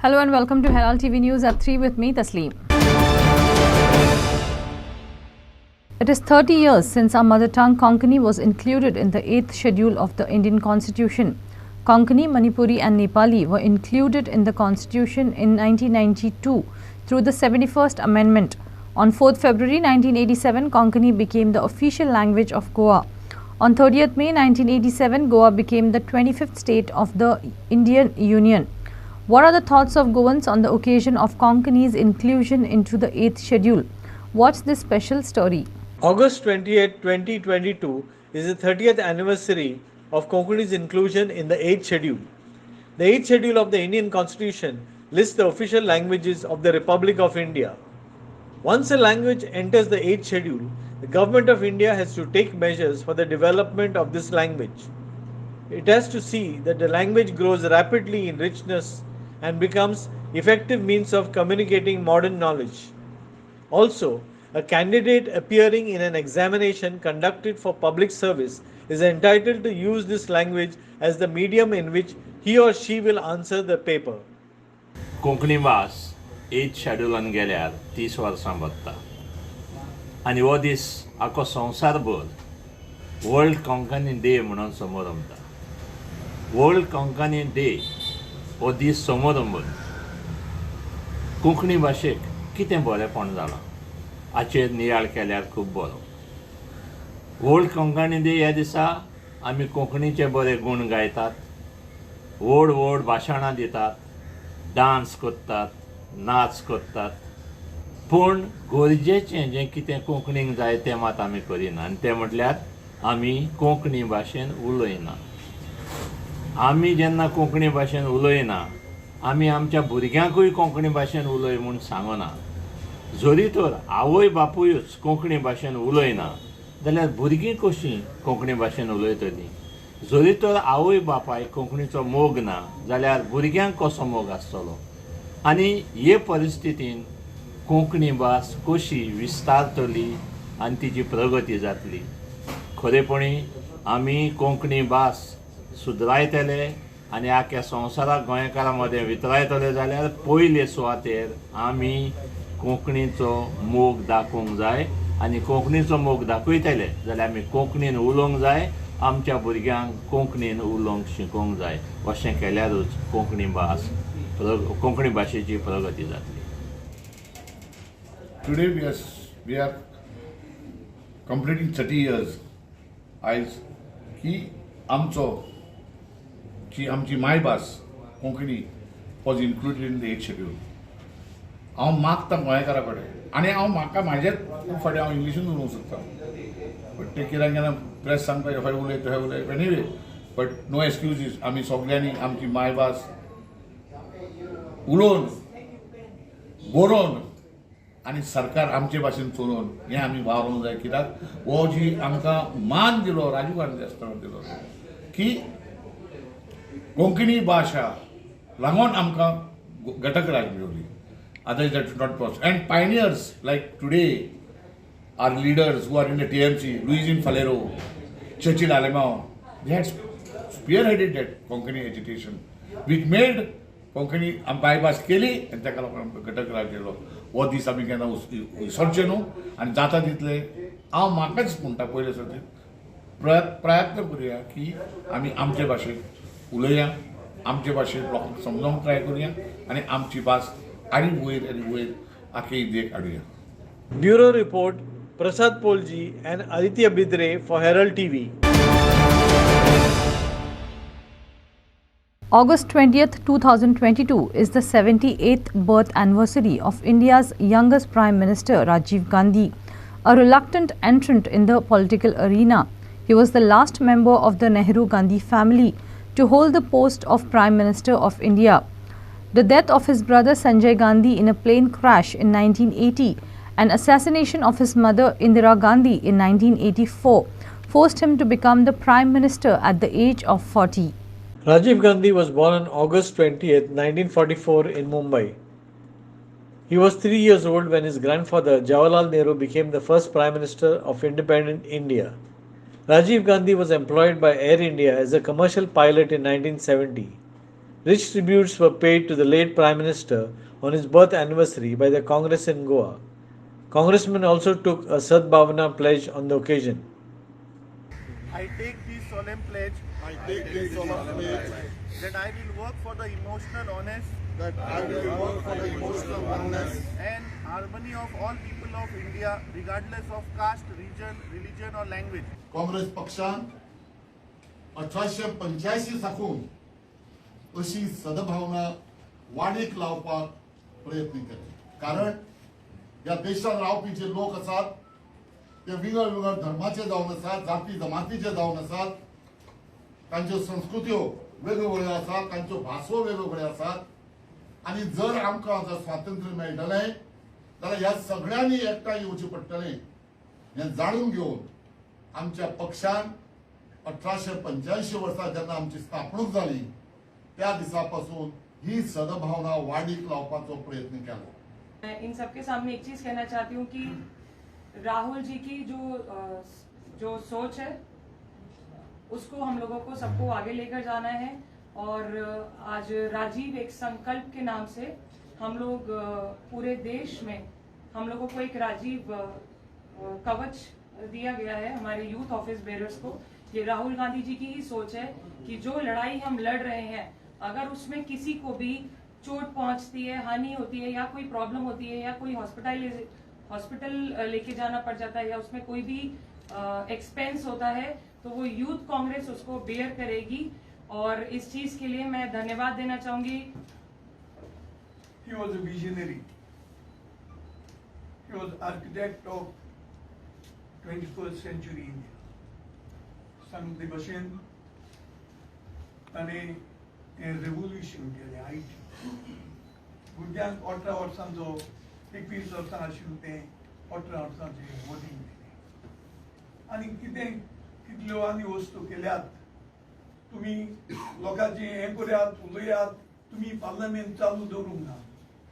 Hello and welcome to Herald TV News at 3 with me, Tasleem. It is 30 years since our mother tongue Konkani was included in the 8th schedule of the Indian Constitution. Konkani, Manipuri and Nepali were included in the Constitution in 1992 through the 71st Amendment. On 4th February 1987, Konkani became the official language of Goa. On 30th May 1987, Goa became the 25th state of the Indian Union. What are the thoughts of Goans on the occasion of Konkani's inclusion into the 8th schedule? Watch this special story. August 28, 2022 is the 30th anniversary of Konkani's inclusion in the 8th schedule. The 8th schedule of the Indian Constitution lists the official languages of the Republic of India. Once a language enters the 8th schedule, the Government of India has to take measures for the development of this language. It has to see that the language grows rapidly in richness and becomes effective means of communicating modern knowledge. Also, a candidate appearing in an examination conducted for public service is entitled to use this language as the medium in which he or she will answer the paper. Konkani Bhasa 8th शेड्युलान गेल्यार 30 वर्सां बसता आनी हो दीस आख्खो संवसारभर world Konkani day म्हणून समोर रमता. वर्ल्ड कोंकणी डे हो दीस समोर रमून कोंकणी भाशेक कितें बरेंपण जालां हाचेर नियाळ केल्यार खूब बरो. वर्ल्ड कोंकणी डे ह्या दिसा आमी कोंकणीचे बरे गूण गायतात, व्हड व्हड भाशणां दितात, डान्स करतात, नाच करतात, पूण गरजेचें जें कितें कोंकणीक जाय तें मात आमी करिना आनी तें म्हटल्यार आमी कोंकणी भाशेन उलयना. आमी जेन्ना कोंकणी भाशेन उलयना आमी आमच्या भुरग्यांकूय कोंकणी भाशेन उलय म्हूण सांगना. जरी तर आवय बापूयच कोंकणी भाशेन उलयना जाल्यार भुरगीं कशीं कोंकणी भाशेन उलयतलीं. जरी तर आवय बापायक कोंकणीचो मोग ना जाल्यार भुरग्यांक कसो मोग आसतलो. आनी हे परिस्थितीन कोंकणी भास कशी विस्तारतली आनी तिची प्रगती जातली. खरेपणी आमी कोंकणी भास सुदरायतले आनी आख्या संवसाराक गोंयकारां मदें वितरायतले जाल्यार पयले सुवातेर आमी कोंकणीचो मोग दाखोवंक जाय आनी कोंकणीचो मोग दाखयतले जाल्यार आमी कोंकणीन उलोवंक जाय, आमच्या भुरग्यांक कोंकणीन उलोवंक शिकोवंक जाय. अशें केल्यारूच कोंकणी भाशेची प्रगती जातली. Today we are completing 30 years आयज की आमची मायभास Konkani was included in the 8th schedule. हांव मागता गोंयकारा कडेन आनी म्हाका म्हाजेच फाटीं हांव इंग्लिशीन उलोवंक सोदता, बट ते केन्ना केन्ना प्रेस सांगता खंय उलय थंय उलय. Anyway, but no excuses. आमी सगळ्यांनी आमची मायभास उलोवन बरोवन आनी सरकार आमचे भाशेन चलोवन हें आमी वावरूंक जाय. कित्याक हो जी आमकां मान दिलो राजीव गांधी आसतना दिलो की कोंकणी भाशा लागून आमकां घटक राज मेळ्ळी. Otherwise that is not possible. And pioneers like today, our leaders who are in the TMC, Luis Falero, Churchill Alemão, they had spearheaded that Konkani agitation, which made Konkani bypass केली आणि ताका लागून घटक राज केलो. हो दीस आमी केन्ना विसरचे न्हू आनी जाता तितले हांव म्हाकाच म्हणटा पयले सर्ती प्रयत्न करुया की आमी आमचे भाशेक उलया, आमचे भाशेक लोकांक समजावंक ट्राय करुया आनी आमची भास आनी वयर आख्खे इंडियेक हाडुया. Bureau Report, Prasad Polji and Aditya Bidre for Herald TV. August 20th, 2022 is the 78th birth anniversary of India's youngest Prime Minister Rajiv Gandhi, a reluctant entrant in the political arena. He was the last member of the Nehru-Gandhi family to hold the post of Prime Minister of India. The death of his brother Sanjay Gandhi in a plane crash in 1980 and assassination of his mother Indira Gandhi in 1984 forced him to become the Prime Minister at the age of 40. Rajiv Gandhi was born on August 20th, 1944 in Mumbai. He was 3 years old when his grandfather Jawaharlal Nehru became the first Prime Minister of independent India. Rajiv Gandhi was employed by Air India as a commercial pilot in 1970. Rich tributes were paid to the late Prime Minister on his birth anniversary by the Congress in Goa. Congressmen also took a Sadbhavana pledge on the occasion. I take this solemn pledge that I will work for the emotional honest and harmony of all people of India regardless of caste, region, religion or language. Congress पक्षान 1885 साकून अशी सद्भावना वाडीक लावपाक प्रयत्न केले. कारण ह्या देशात रावपी जे लोक आसात ते विंगड विंगड धर्माचे जावन आसात, जाती जमातीचे जावन आसात, तांच्यो संस्कृत्यो वेगवेगळ्यो आसात, तांच्यो भासो वेगवेगळ्यो आसात. आणि जर आमकां जर स्वातंत्र्य मेळटलें जाल्यार ह्या सगळ्यांनी एकठांय येवचें पडटलें हें जाणून घेवन आमच्या पक्षान 1885 वर्सा जेन्ना आमची स्थापणूक जाली त्या दिसा पासून ही सद्भावना वाडीक लावपाचो प्रयत्न केलो. मैं इन सबके सामने एक चीज कहना चाहती हूँ कि राहुल जी की जो सोच है उसको हम लोगों को सबको आगे लेकर जाना है. और आज राजीव एक संकल्प के नाम से हम लोग पूरे देश में हम लोगों को एक राजीव कवच दिया गया है हमारे यूथ ऑफिस बेरर्स को. ये राहुल गांधी जी की ही सोच है कि जो लड़ाई हम लड़ रहे हैं अगर उसमें किसी को भी चोट पहुंचती है, हानि होती है या कोई प्रॉब्लम होती है या कोई हॉस्पिटल लेके जाना पड़ जाता है या उसमें कोई भी एक्सपेंस होता है तो वो यूथ कांग्रेस उसको बेयर करेगी. और इस चीज के लिए मैं धन्यवाद देना चाहूंगी. He was a visionary. He was architect of 21st century India. सांगते भशेन ताणे रेवोल्युशन केलें IT. भुरग्यांक 18 वर्सांचो 21 वर्सां आशिल्लें तें 18 वर्सांचें वोटींग दिलें. आनी कितल्यो आनी वस्तू केल्यात. तुम्ही लोकांचे हें करात, उलयात, तुम्ही पार्लमेंट चालू दवरूंक ना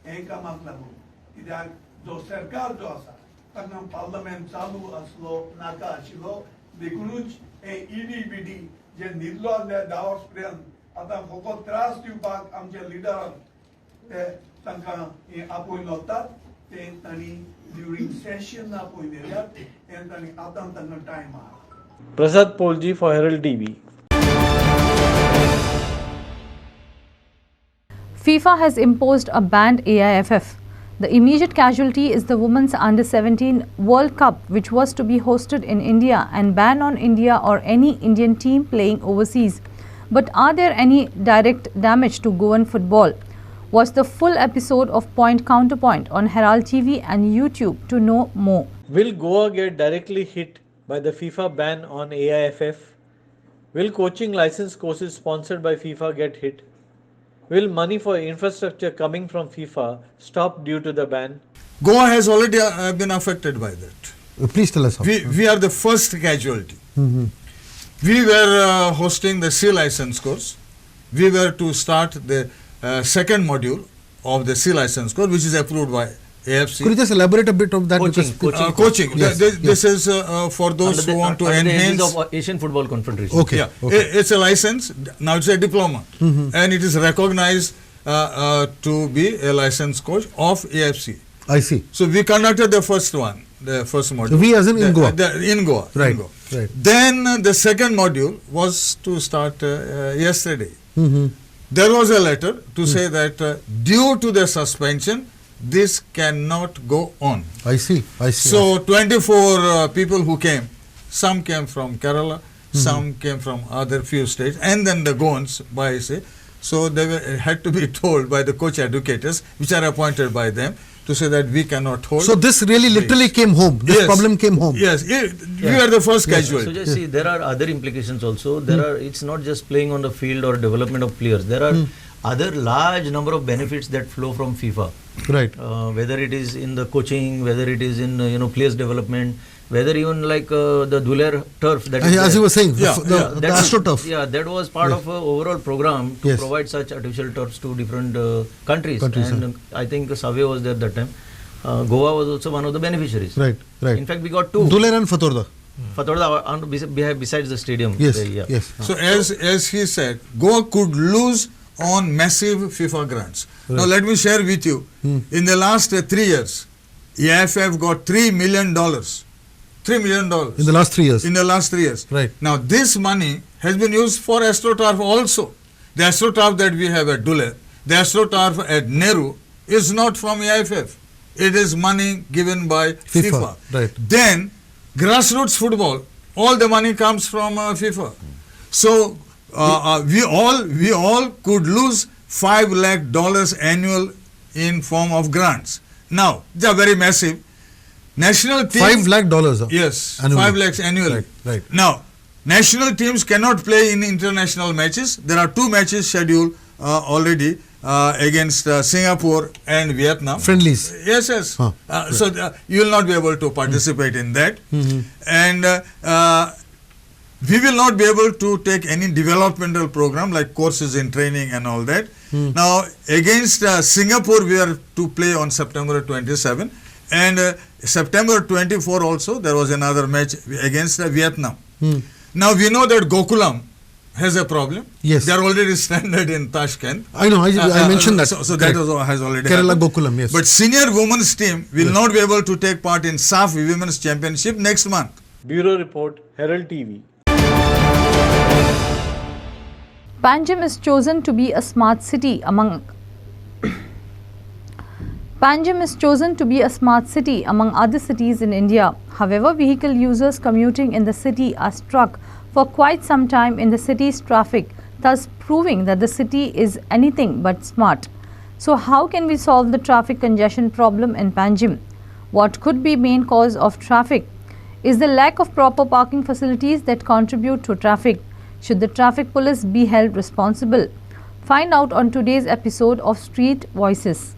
हें कामाक लागून. कित्याक जो सरकार जो आसा ताका पार्लमेंट चालू आसलो नाका आशिल्लो. देखूनच हे ED जे न्हिदलो आसले 10 वर्स पर्यंत आतां फकत त्रास दिवपाक आमच्या लिडरान ते तांकां हें आपयलो वतात तें तांणी ड्युरींग सेशन आपयलेल्यात हें तांणी आतां तांकां टायम आहा. Prasad Polji for Herald TV. FIFA has imposed a banned AIFF. The immediate casualty is the Women's Under-17 World Cup, which was to be hosted in India, and ban on India or any Indian team playing overseas. But are there any direct damage to Goan football? Watch the full episode of Point Counterpoint on Herald TV and YouTube to know more. Will Goa get directly hit by the FIFA ban on AIFF? Will coaching license courses sponsored by FIFA get hit? Will money for infrastructure coming from FIFA stop due to the ban? Goa has already been affected by that. Please tell us how. We are the first casualty. We were hosting the C license course. We were to start the second module of the C license course, which is approved by AFC. Could you just elaborate a bit of that? Coaching. Yes, this is for those who want to enhance. Of Asian Football Confederation. Okay. Yeah, okay. It's a license. Now it's a diploma, and it is recognized to be a license coach of AFC. I see. So we conducted the first one, the first module. We as in Goa. In Goa. Right. In Goa. Right. Then the second module was to start yesterday. There was a letter to say that due to the suspension, this cannot go on. I see. So 24 people who came, some came from Kerala, some came from other few states, and then the Goans by say. So they had to be told by the coach educators, which are appointed by them, to say that we cannot hold. So this really literally came home. This problem came home. Yes, we are the first casualty. So just see, there are other implications also. There are. It's not just playing on the field or development of players. There are other large number of benefits that flow from FIFA. Right. Whether it is in the coaching, whether it is in players development, whether even like the Dhuler turf that is as you were saying, the that AstroTurf. Yeah, that was part of an overall program to provide such artificial turfs to different countries. And I think Savio was there that time. Goa was also one of the beneficiaries. Right. In fact, we got two. Dhuler and Fatorda. Fatorda besides the stadium. Yes. There, yeah. Yes. So as he said, Goa could lose on massive FIFA grants. Now let me share with you, in the last 3 years, EFF got $3 million. $3 million. In the last 3 years. In the last 3 years. Right. Now this money has been used for AstroTurf also. The AstroTurf that we have at Dule, the AstroTurf at Nehru is not from EFF. It is money given by FIFA. Right. Then grassroots football, all the money comes from FIFA. So we all could lose $5 lakh annual in form of grants. Now they are very massive. National team, $5 lakh. Yes, annually. 5 lakhs annually. Right. Now national teams cannot play in international matches. There are 2 matches scheduled already against Singapore and Vietnam. Friendlies. Yes. So you will not be able to participate in that. And we will not be able to take any developmental program like courses in training and all that. Now against Singapore we are to play on September 27, and September 24 also there was another match against Vietnam. Now we know that Gokulam has a problem. Yes. They are already stranded in Tashkent. I know, I mentioned that. So that has already Kerala happened. Gokulam, yes. But senior women's team will not be able to take part in SAF Women's Championship next month. Bureau Report, Herald TV. Panjim is chosen to be a smart city among Panjim is chosen to be a smart city among other cities in India. However, vehicle users commuting in the city are stuck for quite some time in the city's traffic, thus proving that the city is anything but smart. So how can we solve the traffic congestion problem in Panjim? What could be main cause of traffic? Is the lack of proper parking facilities that contribute to traffic? Should the traffic police be held responsible? Find out on today's episode of Street Voices.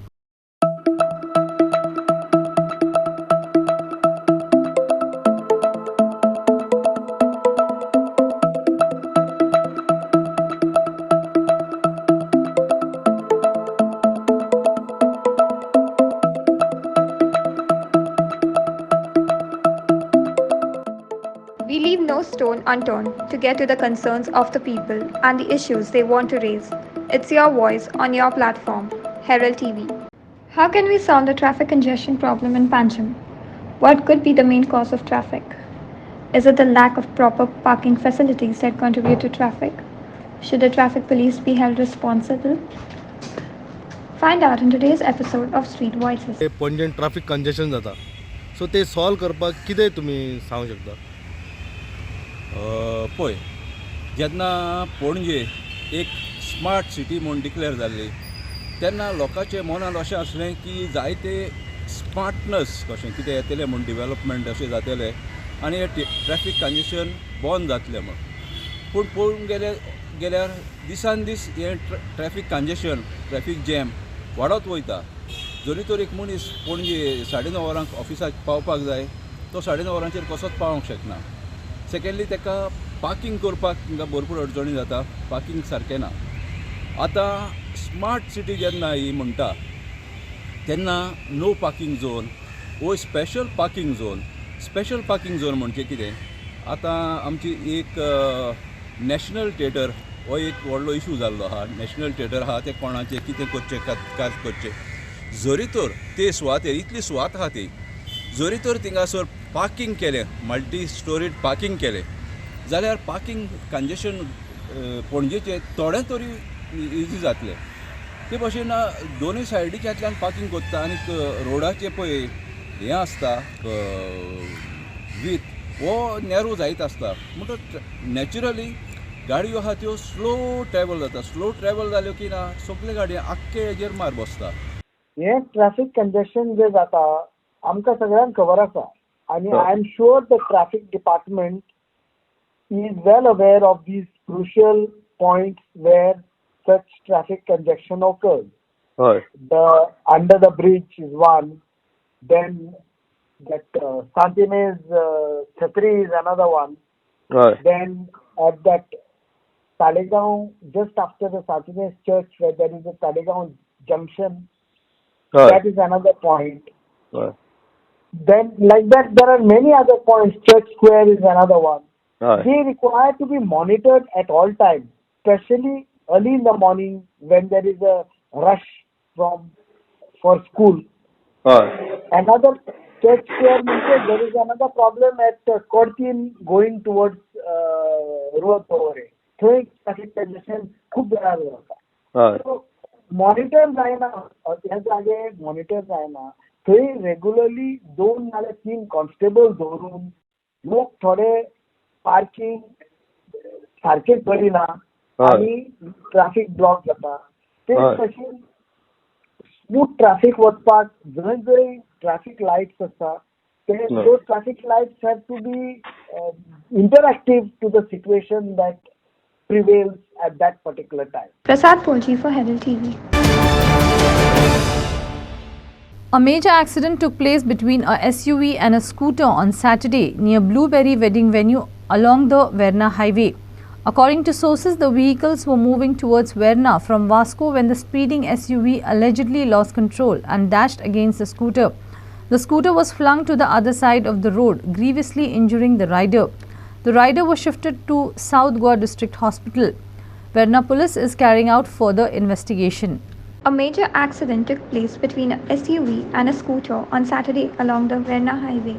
We leave no stone unturned to get to the concerns of the people and the issues they want to raise. It's your voice on your platform, Herald TV. How can we solve the traffic congestion problem in Panjim? What could be the main cause of traffic? Is it the lack of proper parking facilities that contribute to traffic? Should the traffic police be held responsible? Find out in today's episode of Street Voices. पणजेन traffic congestion जाता, so ते solve करपाक कितें तुमी सांगूंक शकता? पळय, जेन्ना पणजे एक स्मार्ट सिटी म्हणून डिक्लेअर जाल्ली तेन्ना लोकांचे मनांत अशें आसलें की जायते स्मार्टनस कशें कितें येतलें म्हूण डिवेलपमेंट अशें जातलें आनी हे ट्रॅफिक कंजेशन बंद जातलें म्हूण. पूण पळोवंक गेल्यार दिसान दीस हें ट्रॅफिक कंजेशन, ट्रॅफिक जॅम वाडत वयता. जरी तर एक मनीस पणजे 9:30 वरांक ऑफिसाक पावपाक जाय, तो 9:30 वरांचेर कसोच पावोंक शकना. सेकेंडली ताका पार्किंग करपाक तांकां भरपूर अडचणी जाता, पार्किंग सारकें ना. आतां स्मार्ट सिटी जेन्ना ही म्हणटा तेन्ना नो पार्किंग झोन वो स्पेशल पार्किंग झोन म्हणजे कितें? आतां आमची एक नॅशनल थिएटर हो एक व्हडलो इशू जाल्लो आहा. नॅशनल थिएटर आहा तें कोणाचें कितें करचें काय करचें. जरी तर ते सुवातेर इतली सुवात आहा ती, जरी तर थिंगासर पार्किंग केलें, मल्टी स्टोरीड पार्किंग केलें जाल्यार पार्किंग कंजेशन पणजेचें थोडें तरी इजी जातलें. ते भशेन दोनूय सायडीच्यातल्यान पार्किंग कोत्ता आनी रोडाचें पळय हें आसता वीथ हो नॅरो जायत आसता. म्हणटच नॅचरली गाडयो आहा त्यो स्लो ट्रॅवल जाता. स्लो ट्रॅवल जाल्यो की ना सगळे गाडयो आख्खे हेजेर मार बसता. हे ट्रॅफिक कंजेशन जे जाता आमकां सगळ्यांक खबर आसा आनी I am sure the traffic department is well aware of these crucial points where such traffic congestion occurs. The under the bridge is one, then that Santime's Chhatri is another one. Then at that Talegaon, just after the Santime's church where there is a Talegaon junction, that is another point. Then like that there are many other points. Church Square is another one. They require to be monitored at all times, especially early in the morning when there is a rush for school. Another church square means there is another problem at Kortin going towards road over. थंय traffic congestion खूब वेळार जाता. Monitor जायना ह्या जागेक monitor जायना थंय regularly 2 नाल्यार 3 constable दवरून लोक थोडे पार्किंग सारखे करिना आनी ट्राफिक ब्लॉक जाता. ते भशेन स्मूथ ट्राफिक वचपाक जंय जंय ट्राफिक लायट्स आसता ते those traffic lights have to be interactive to the situation that prevails at that particular time. Prasad Polji for Herald TV. A major accident took place between a SUV and a scooter on Saturday near Blueberry wedding venue along the Verna highway. According to sources, the vehicles were moving towards Verna from Vasco when the speeding SUV allegedly lost control and dashed against the scooter. The scooter was flung to the other side of the road, grievously injuring the rider. The rider was shifted to South Goa District Hospital. Verna police is carrying out further investigation. A major accident took place between a SUV and a scooter on Saturday along the Verna highway.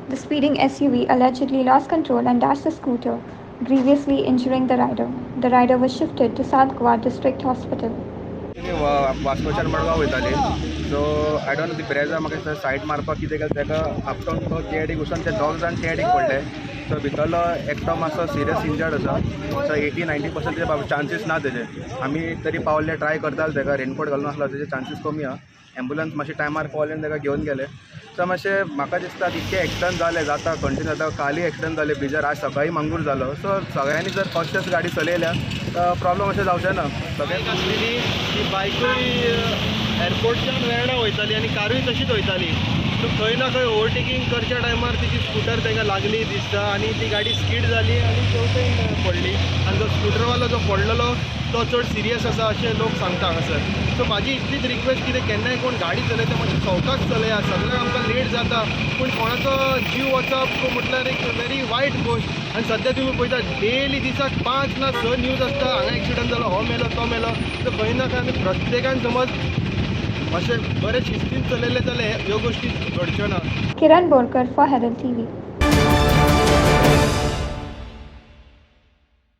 The speeding SUV allegedly lost control and dashed the scooter, grievously injuring the rider. The rider was shifted to South Goa District Hospital. वास्कोच्यान मडगांव वयताली so I don't know ती Brezza म्हाका side मारपाक कितें केलें ताका आपटोन तो केडीक वचून ते 2 जाण केडीक पडले. सो भितरलो एकटो मातसो सिरियस इंजर्ड आसा. सो 80-90% चान्सीस ना तेजे. आमी तरी पावले ट्राय करताले ताका रेनकोट घालून आसलो तेजे चान्सीस कमी आहा. एम्बुलन्स मातशी टायमार पावले ताका घेवन गेले. सो मातशें म्हाका दिसता इतके एक्सिडंट जाले जाता कंटिन्यू जाता. काली एक्सिडंट जाले बिजार आज सकाळी मांगूर जालो. सो सगळ्यांनी जर कॉशियस गाडी चलयल्या प्रॉब्लम अशें जावचें ना. सगळ्यांक आसलेली ती बायकूय एअरपोर्टच्यान वेर्णा वयताली आनी कारूय तशीच वयताली. सो खंय ना खंय ओवरटेकिंग करच्या टायमार तिची स्कूटर ताका लागली दिसता आनी ती गाडी स्कीड जाली आनी चवथीन पडली. आनी जो स्कूटरवालो जो पडलेलो तो चड सिरियस आसा अशें लोक सांगता हांगासर. सो म्हाजी इतलीच रिक्वेस्ट कितें केन्नाय कोण गाडी चलयता मातशी सवकास चलया. सगळ्यांक आमकां लेट जाता पूण कोणाचो जीव वचप म्हटल्यार एक वेरी वायट गोश्ट. आनी सद्या तुमी पळयता डेली दिसाक 5 ना 6 न्यूज आसता हांगा एक्सिडंट जालो हो मेलो तो मेलो. सो खंय ना खंय आमी प्रत्येकान समज अशें बरे शिस्तीन चलयले जाल्यार ह्यो गोश्टी घडच्यो ना. Kiran Borkar for Herald TV.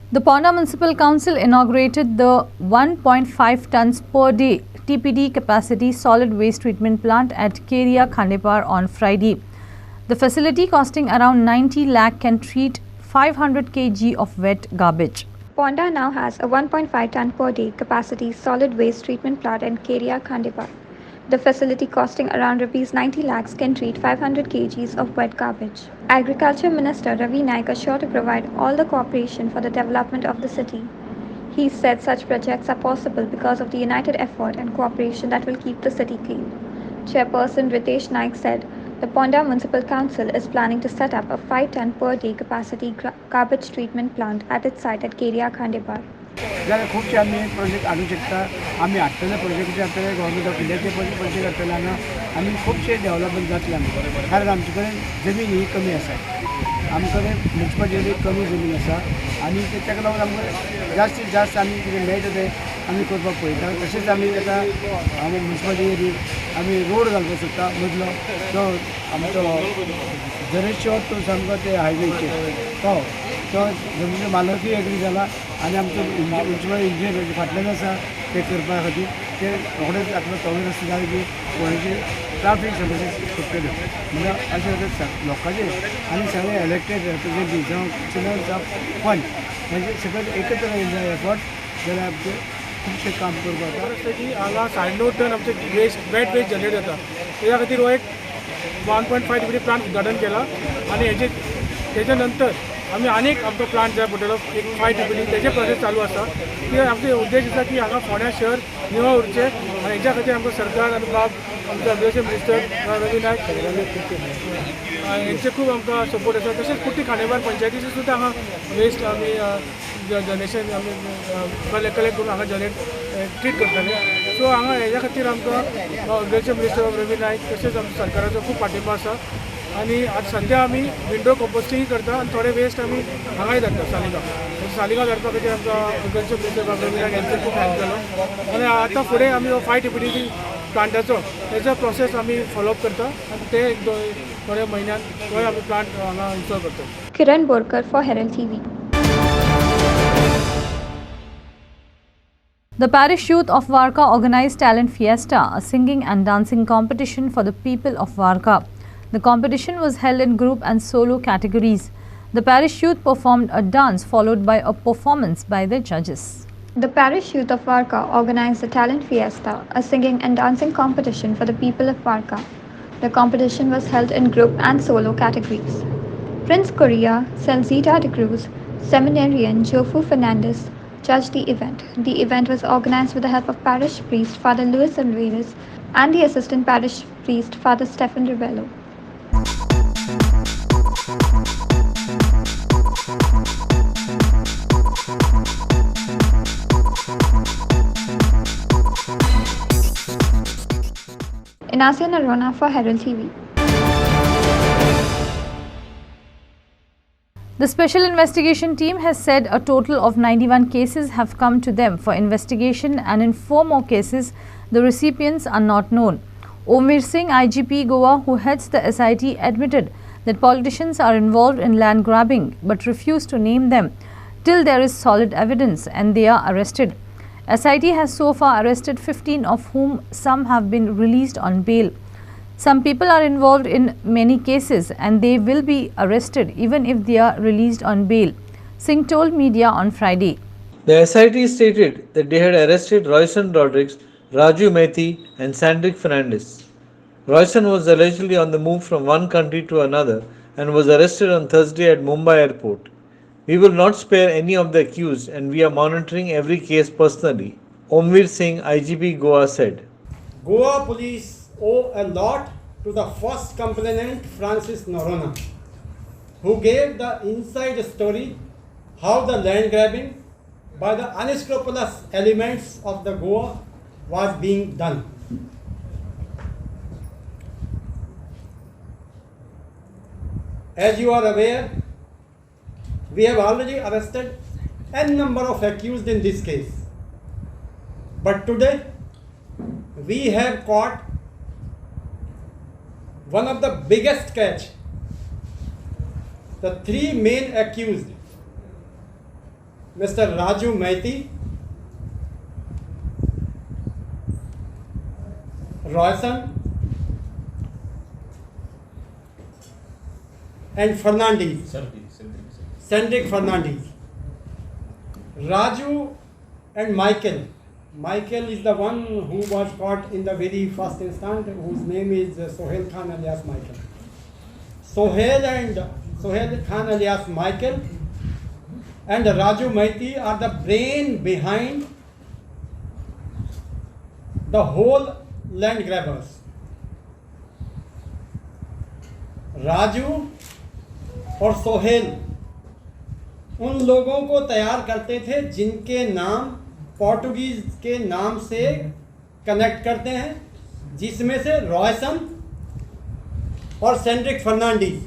The Ponda Municipal Council inaugurated the 1.5 tons per day TPD capacity solid waste treatment plant at Keria Khandepar on Friday. The facility, costing around 90 lakh, can treat 500 kg of wet garbage. Ponda now has a 1.5 ton per day capacity solid waste treatment plant in Keria Khandepar. The facility, costing around Rs 90 lakhs, can treat 500 kgs of wet garbage. Agriculture Minister Ravi Naik assured to provide all the cooperation for the development of the city. He said such projects are possible because of the united effort and cooperation that will keep the city clean. Chairperson Ritesh Naik said the Ponda Municipal Council is planning to set up a 5 ton per day capacity garbage treatment plant at its site at Keria Khandepar. जाल्यार खुबशे आमी project हाडूं शकता. आमी हाडटले project हाडटले government of इंडियाचे project हाडटले हांगा आनी खुबशे डेव्हलपमेंट जातले आमकां. कारण आमचे कडेन जमीन ही कमी आसा. आमचे कडेन म्युनिसिपल एरियेक कमी जमीन आसा आनी ताका लागून आमकां जास्तीत जास्त आमी कितें मेळटा तें आमी करपाक पळयता. तशेंच आमी आतां आमी म्युनिसिपल एरियेक आमी रोड घालपाक सोदता मदलो जो आमचो जरेश्वर टू सामको ते हायवेचेर तो जमनीचो मालकूय एग्री जाला आनी आमचो म्युनिसिपल इंजिनियर फाटल्यान आसा ते करपा खातीर ते रोखडेच आपलो सगळे रस्ते जाले की कोणाचे ट्राफीक समस्या सुटतल्यो. म्हणजे अशें लोकांचे आनी सगळे इलेक्टेड रिप्रेझेंटेटिव्ह जावं कमिशनर्स ऑफ फंड म्हणजे सगळे एकत्र येयले एफर्ट जाल्यार आमचे खुबशे काम करपाक जाता की हांगा 9.5 टन आमचे वेस्ट वेट वेस्ट जनरेट जाता. त्या खातीर हो एक 1.5 TPD प्लांट उद्घाटन केला आनी तेच्या नंतर आमी आनीक आमचो प्लांट जाय पडटलो एक 5 TPD तेजे प्रोजेक्ट चालू आसा. की आमचो उद्देश आसा की हांगा फोंड्या शहर निवळ उरचें आनी हेच्या खातीर आमकां सरकार आनी बाब आमचो एग्रीकल्चर मिनिस्टर रवी नायक हेंचे खूब आमकां सपोर्ट आसा. तशेंच कुट्टी खांडेपार पंचायतीचे सुद्दां हांगा वेस्ट आमी डोनेशन आमी कलेक्ट करून हांगा जनरेट ट्रीट करतले. सो हांगा हेच्या खातीर आमकां एग्रीकल्चर मिनिस्टर रवी नायक तशेंच आमच्या सरकाराचो खूब पाठिंबो आसा आनी आतां सद्या आमी विंडो कंपोस्टिंग करता आनी थोडे वेस्ट आमी हांगाय धाडटा सालिगांव धाडपा खातीर आमकां एग्रीकल्चर मिनिस्टर गव्हर्मेंटाक हेल्थ खूब हेल्प जालो आनी आतां फुडें आमी हो फायट प्लांटाचो हेचो प्रोसेस आमी फॉलोअप करता आनी ते एक थोड्या म्हयन्यान तो आमी प्लांट हांगा इन्स्टॉल करता. Kiran Borkar for Herald TV. The parish youth of Varka organized Talent Fiesta, a singing and dancing competition for the people of Varka. The competition was held in group and solo categories. The parish youth performed a dance followed by a performance by the judges. The parish youth of Varka organized the Talent Fiesta, a singing and dancing competition for the people of Varka. The competition was held in group and solo categories. Prince Korea, Celzita de Cruz, seminarian Jofu Fernandez judged the event. The event was organized with the help of parish priest Father Luis Alvarez and the assistant parish priest Father Stephen Rivello. Inasia Narona for Herald TV. The Special Investigation Team has said a total of 91 cases have come to them for investigation, and in 4 more cases, the recipients are not known. Omveer Singh, IGP Goa, who heads the SIT, admitted that politicians are involved in land grabbing but refuse to name them till there is solid evidence and they are arrested. SIT has so far arrested 15, of whom some have been released on bail. Some people are involved in many cases and they will be arrested even if they are released on bail, Singh told media on Friday. The SIT stated that they had arrested Royson Rodriguez, Raju Methi and Sandrick Fernandez. Royson was allegedly on the move from one country to another and was arrested on Thursday at Mumbai airport. We will not spare any of the accused and we are monitoring every case personally, Omveer Singh, IGP Goa said. Goa police owe a lot to the first complainant Francis Norona, who gave the inside story how the land grabbing by the unscrupulous elements of the Goa was being done. As you are aware, we have already arrested n number of accused in this case. But today, we have caught one of the biggest catch. The 3 main accused, Mr. Raju Methi, Royson and Fernandez, Sandrick Fernandez. Raju and Michael. Michael is the one who was caught in the very first instant, whose name is Sohail Khan alias Michael. Sohail Khan alias Michael and Raju Methi are the brain behind the whole land grabbers. Raju और सोहेल उन लोगों को तैयार करते थे जिनके नाम Portuguese के नाम से कनेक्ट करते हैं, जिसमें से रॉयसन और सेंड्रिक फर्नांडीज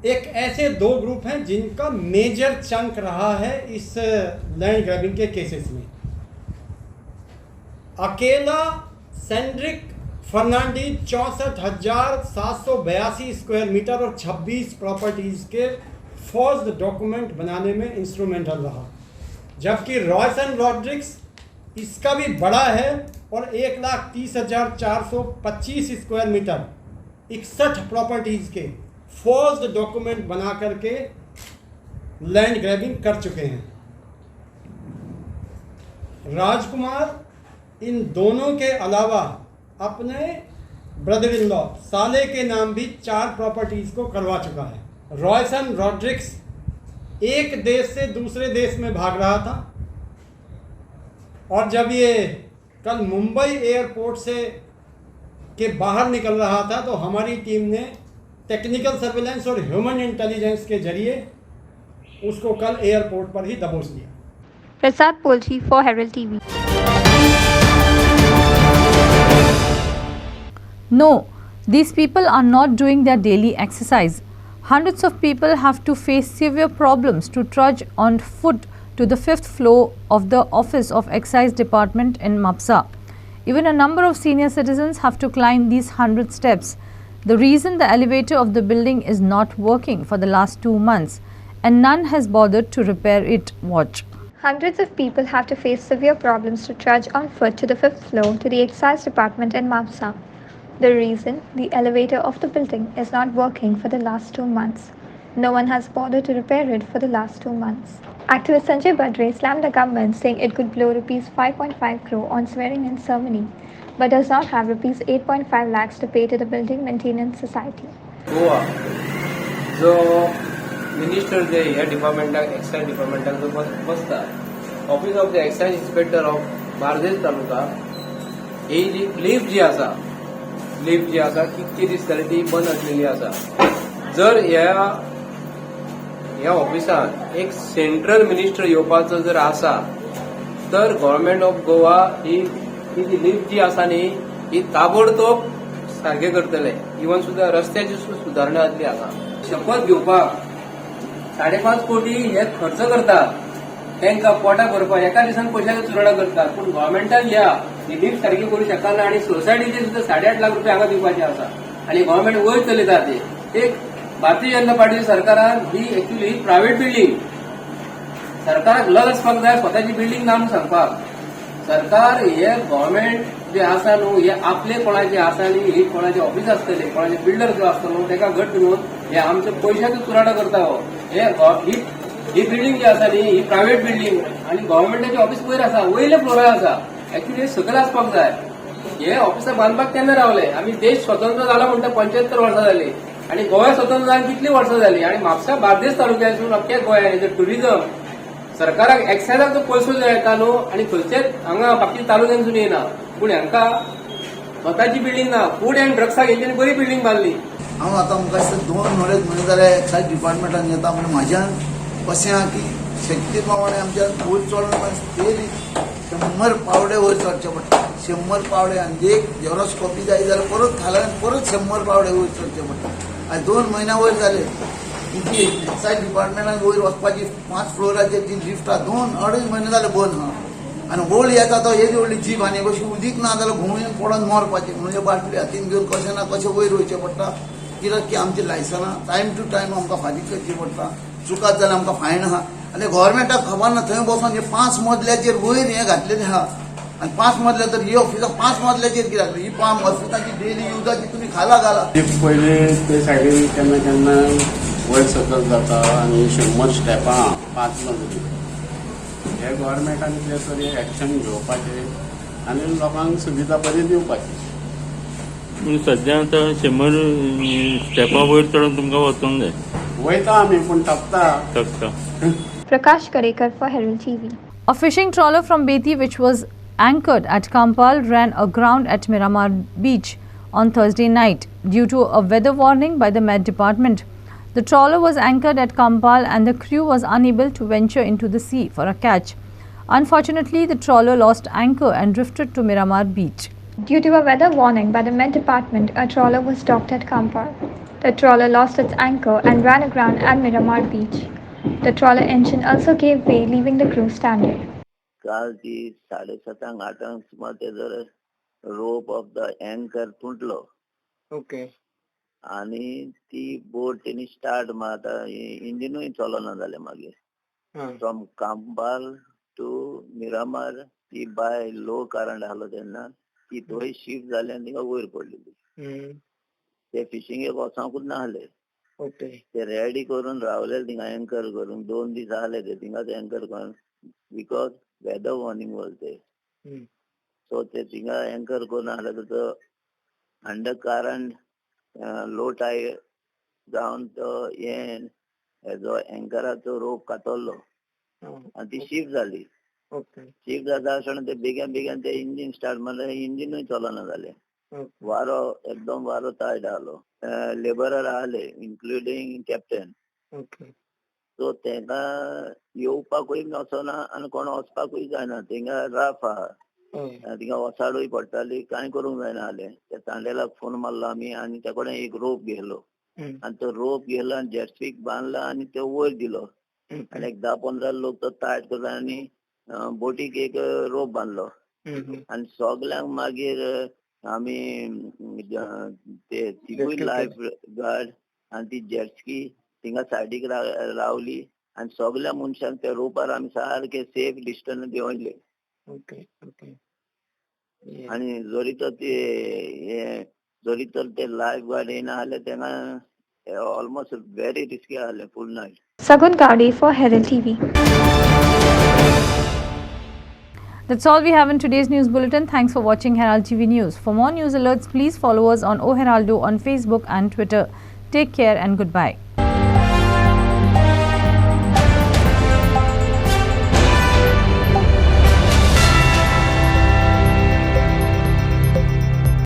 एक ऐसे 2 ग्रुप हैं जिनका मेजर चंक रहा है इस लैंड ग्रैबिंग के केसेस में। अकेला सेंड्रिक फर्नांडीज 64,782 स्क्वायर मीटर और 26 प्रॉपर्टीज के फोर्स्ड डॉक्यूमेंट बनाने में इंस्ट्रूमेंटल रहा, जबकि रॉयसन रॉड्रिक्स इसका भी बड़ा है और 1,30,425 स्क्वायर मीटर 61 प्रॉपर्टीज के फोर्स्ड डॉक्यूमेंट बना करके लैंड ग्रैबिंग कर चुके हैं। राजकुमार इन दोनों के अलावा अपने ब्रदर इन लॉ साले के नाम भी 4 प्रॉपर्टीज को करवा चुका है। रॉयसन रॉड्रिक्स एक देश से दूसरे देश में भाग रहा था और जब ये कल मुंबई एयरपोर्ट से के बाहर निकल रहा था तो हमारी टीम ने टेक्निकल सर्विलेंस और ह्यूमन इंटेलिजेंस के जरिए उसको कल एयरपोर्ट पर ही दबोच लिया। Prasad Polji for Herald TV. No, These people are not doing their daily exercise. Hundreds of people have to face severe problems to trudge on foot to the 5th floor of the Office of Excise Department in Mapsa. Even a number of senior citizens have to climb these 100 steps. The reason the elevator of the building is not working for the last 2 months and none has bothered to repair it. Watch. Hundreds of people have to face severe problems to trudge on foot to the 5th floor to the Excise Department in Mapsa. The reason the elevator of the building is not working for the last 2 months. No one has bothered to repair it for the last 2 months. Activist Sanjay Badre slammed the government saying it could blow rupees 5.5 crore on swearing-in ceremony but does not have rupees 8.5 lakhs to pay to the Building Maintenance Society. Goa जो minister जे ह्या डिपार्टमेंटाक excise डिपार्टमेंटाक जो बसता office of the excise inspector of Bardez taluka ही lift जी आसा कितके दीस जाले ती बंद आसलेली आसा. जर ह्या ऑफिसात एक सेंट्रल मिनिस्टर येवपाचो जर आसा तर गव्हर्नमेंट ऑफ गोवा ही जी लिफ्ट जी आसा न्ही ही ताबडतोब सारखे करतले. इवन सुद्धा रस्त्याची सुधारणा जातली आसा. शपथ घेवपाक 5.5 कोटी हे खर्च करतात तांकां पोटाक भरपाक एका दिसान पयशांचो चुराडा करतात पूण गव्हर्नमेंटान ही लिफ्ट सारकी करूंक शकना आनी सोसायटीचे सुद्धा 8.5 लाख रुपया हांगा दिवपाचे आसा आनी गव्हर्नमेंट वयर चलयता ते एक भारतीय जनता पार्टीच्या सरकारान ही एक्च्युअली प्रायव्हेट बिल्डींग सरकाराक लज आसपाक जाय स्वताची बिल्डींग ना म्हणून सांगपाक. सरकार हे गव्हर्नमेंट जे आसा न्हू हे आपले कोणाचे आसा न्ही ही कोणाचे ऑफिस आसतले कोणाचे बिल्डर जो आसता न्हू ताका घट करून हे आमचे पयशांचो चुराडो करता हो. ही बिल्डींग जी आसा न्ही ही प्रायव्हेट बिल्डींग आनी गव्हर्नमेंटाचे ऑफिस वयर आसा वयले फ्लोरार आसा. एक्च्युअली हे सकयल आसपाक जाय. हे ऑफिसां बांदपाक केन्ना रावले आमी देश स्वतंत्र जाला म्हणटा 75 वर्सां जाली आनी गोंय स्वतंत्र जावन कितली वर्सां जाली आनी म्हापसा बार्देस तालुक्यासून अख्ख्या गोंयांत टुरिझम सरकाराक एक्सायजाक जो पयसो जो येता न्हू आनी खंयचेच हांगा बाकी तालुक्यांसून येना पूण हांकां स्वताची बिल्डींग ना. फूड एंड ड्रग्साक हेंच्यांनी बरी बिल्डींग बांदली. हांव आतां म्हाका दिसता 2 म्हयने जाले एक्सायज डिपार्टमेंटान येता म्हणजे म्हाज्यान कशें आहा की शक्ती प्रमाणे आमच्या वयर चडोन डेली 100 पावडे वयर चडचे पडटा. 100 पावडे आनी एक झेरॉक्स कॉपी जाय जाल्यार परत घालून परत 100 पावडे वयर चडचे पडटा. आनी 2 म्हयन्या वयर जाले ती एक्सायज डिपार्टमेंटान वयर वचपाची 5 फ्लोराचेर जी लिफ्ट आहा 2-2.5 म्हयने जाले बंद आहा आनी व्हड येता तो येदी व्हडली जीप आनी कशी उदीक ना जाल्यार घुंवून पडोन मरपाचें म्हणजे बाटली हातीन घेवन कशें ना कशें वयर वयचें पडटा. कित्याक की आमची लायसनां टायम टू टायम आमकां फारीक करची पडटा. चुकात जाल्यार आमकां फायन आहा आनी गव्हर्नमेंटाक खबर ना थंय बसून हे 5 मजल्याचेर वयर हें घातलेलें आहा आनी 5 मजल्या तर ही ऑफिसां 5 मजल्याचेर कित्याक ही ऑफिसांची डेली युजाची तुमी घाला पयलीं ते सायडीन केन्ना केन्ना वयर सकयल जाता आनी 100 स्टेपां 5 मजली हे गव्हर्नमेंटान कितें तरी एक्शन घेवपाचें आनी लोकांक सुविधा बरी दिवपाची. पूण सद्या आतां 100 स्टेपां वयर चडून तुमकां वचूंक जाय. वयता आमी पूण थकता. Prakash Karekar for Herald TV. A fishing trawler from Beti, which was anchored at Kampal, ran aground at Miramar Beach on Thursday night due to a weather warning by the Met Department. The trawler was anchored at Kampal and the crew was unable to venture into the sea for a catch. Unfortunately, the trawler lost anchor and drifted to Miramar Beach. Due to a weather warning by the Met Department, a trawler was docked at Kampal. The trawler lost its anchor and ran aground at Miramar Beach. The trawler engine also gave way, leaving the crew stranded. काल ती 7:30 8 सुमार तेजो rope of the anchor तुटलो. Okay. आणि ती boat तेणी start मारता इंजिनूय चलना जालें मागीर. फ्रॉम कांपाल टू मिरामार ती बाय लो करंट आसलो तेन्ना ती थंय शिफ्ट जाली आनी तिका वयर पडलेली. ते फिशिंगेक वचोंकूच नासले. ओके. ते रेडी करून रावले थिंगा एंकर करून 2 दीस जाले ते थिंगाच एंकर करून बिकॉज वेदर वॉर्निंग वॉज ते. सो ते थिंगा एंकर करून आसले तो अंडर करंट लो टायड जावन तो हेजो एंकराचो रोप कातरलो आनी ती शिफ्ट जाली. शिफ्ट जाता आसतना ते बेगीन बेगीन ते इंजिन स्टार्ट मारले इंजिनूय चलना जालें. वारो एकदम वारो टायट आसलो. लेबरर आसले इन्क्लुडींग कॅप्टन. सो तेंका येवपाकूय वचना आनी कोण वचपाकूय जायना थिंगा राफ आहा तिका वसाडूय पडटाली कांय करूंक जायना जालें. त्या तांडेलाक फोन मारलो आमी आनी त्या कडेन एक रोप घेतलो आनी तो रोप गेलो आनी जेटस्कीक बांदलो आनी तो वयर दिलो आनी एक 10-15 लोक तो टायट करता आनी बोटीक एक रोप बांदलो आनी सगल्यांक मागीर आमी ते तिगूय लायफ गार्ड आनी ती जेटस्की थिंगा सायडीक रावली आनी सगल्या मनशांक त्या रोपार आमी सारखे सेफ डिस्टन्स देंवयले. आनी जोरी तर ते लायफ गार्ड येना जाल्यार तेन्ना ऑलमोस्ट व्हेरी रिस्की जालें फूल night. Sagun Gadi for Herald TV. That's all we have in today's news bulletin. Thanks for watching Herald TV News. For more news alerts, please follow us on O Heraldo on Facebook and Twitter. Take care and goodbye.